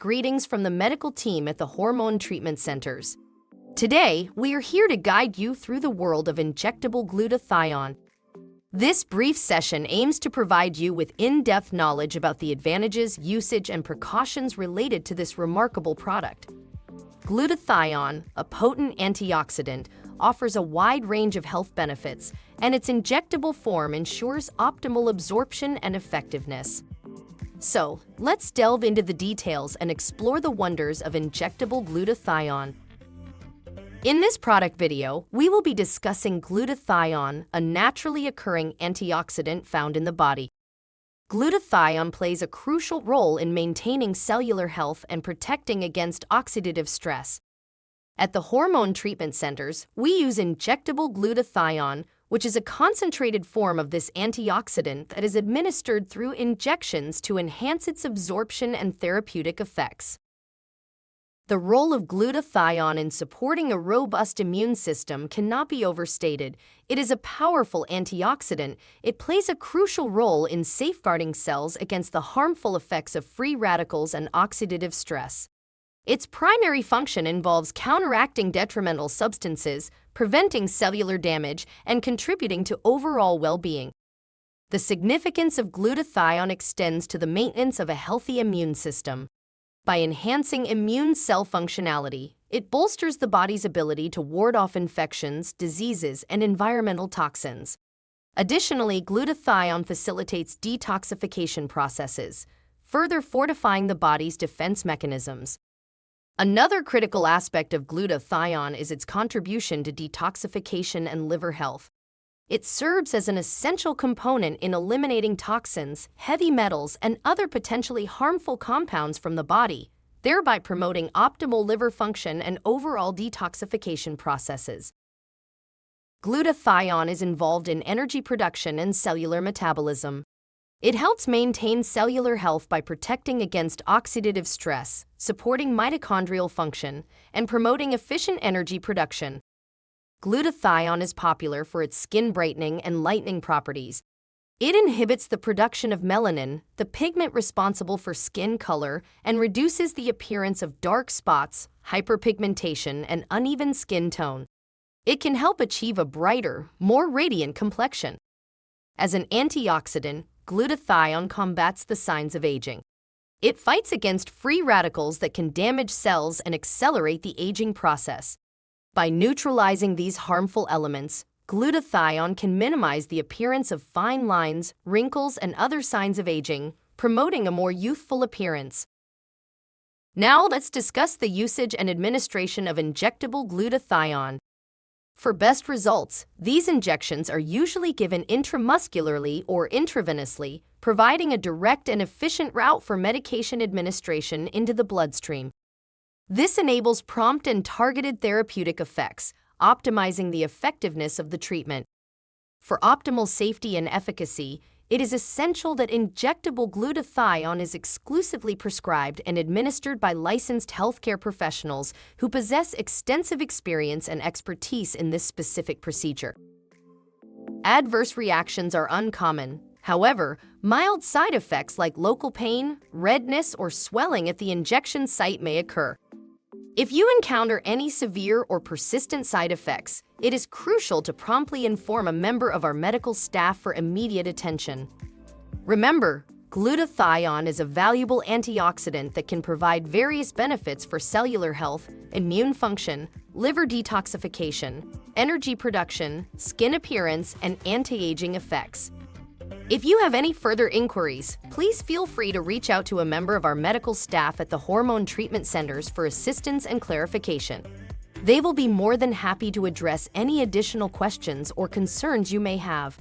Greetings from the medical team at the Hormone Treatment Centers. Today, we are here to guide you through the world of injectable glutathione. This brief session aims to provide you with in-depth knowledge about the advantages, usage, and precautions related to this remarkable product. Glutathione, a potent antioxidant, offers a wide range of health benefits, and its injectable form ensures optimal absorption and effectiveness. So, let's delve into the details and explore the wonders of injectable glutathione. In this product video, we will be discussing glutathione, a naturally occurring antioxidant found in the body. Glutathione plays a crucial role in maintaining cellular health and protecting against oxidative stress. At the Hormone Treatment Centers, we use injectable glutathione, which is a concentrated form of this antioxidant that is administered through injections to enhance its absorption and therapeutic effects. The role of glutathione in supporting a robust immune system cannot be overstated. It is a powerful antioxidant. It plays a crucial role in safeguarding cells against the harmful effects of free radicals and oxidative stress. Its primary function involves counteracting detrimental substances, preventing cellular damage, and contributing to overall well-being. The significance of glutathione extends to the maintenance of a healthy immune system. By enhancing immune cell functionality, it bolsters the body's ability to ward off infections, diseases, and environmental toxins. Additionally, glutathione facilitates detoxification processes, further fortifying the body's defense mechanisms. Another critical aspect of glutathione is its contribution to detoxification and liver health. It serves as an essential component in eliminating toxins, heavy metals, and other potentially harmful compounds from the body, thereby promoting optimal liver function and overall detoxification processes. Glutathione is involved in energy production and cellular metabolism. It helps maintain cellular health by protecting against oxidative stress, supporting mitochondrial function, and promoting efficient energy production. Glutathione is popular for its skin brightening and lightening properties. It inhibits the production of melanin, the pigment responsible for skin color, and reduces the appearance of dark spots, hyperpigmentation, and uneven skin tone. It can help achieve a brighter, more radiant complexion. As an antioxidant, glutathione combats the signs of aging. It fights against free radicals that can damage cells and accelerate the aging process. By neutralizing these harmful elements, glutathione can minimize the appearance of fine lines, wrinkles, and other signs of aging, promoting a more youthful appearance. Now let's discuss the usage and administration of injectable glutathione. For best results, these injections are usually given intramuscularly or intravenously, providing a direct and efficient route for medication administration into the bloodstream. This enables prompt and targeted therapeutic effects, optimizing the effectiveness of the treatment. For optimal safety and efficacy, it is essential that injectable glutathione is exclusively prescribed and administered by licensed healthcare professionals who possess extensive experience and expertise in this specific procedure. Adverse reactions are uncommon. However, mild side effects like local pain, redness, or swelling at the injection site may occur. If you encounter any severe or persistent side effects, it is crucial to promptly inform a member of our medical staff for immediate attention. Remember, glutathione is a valuable antioxidant that can provide various benefits for cellular health, immune function, liver detoxification, energy production, skin appearance, and anti-aging effects. If you have any further inquiries, please feel free to reach out to a member of our medical staff at the Hormone Treatment Centers for assistance and clarification. They will be more than happy to address any additional questions or concerns you may have.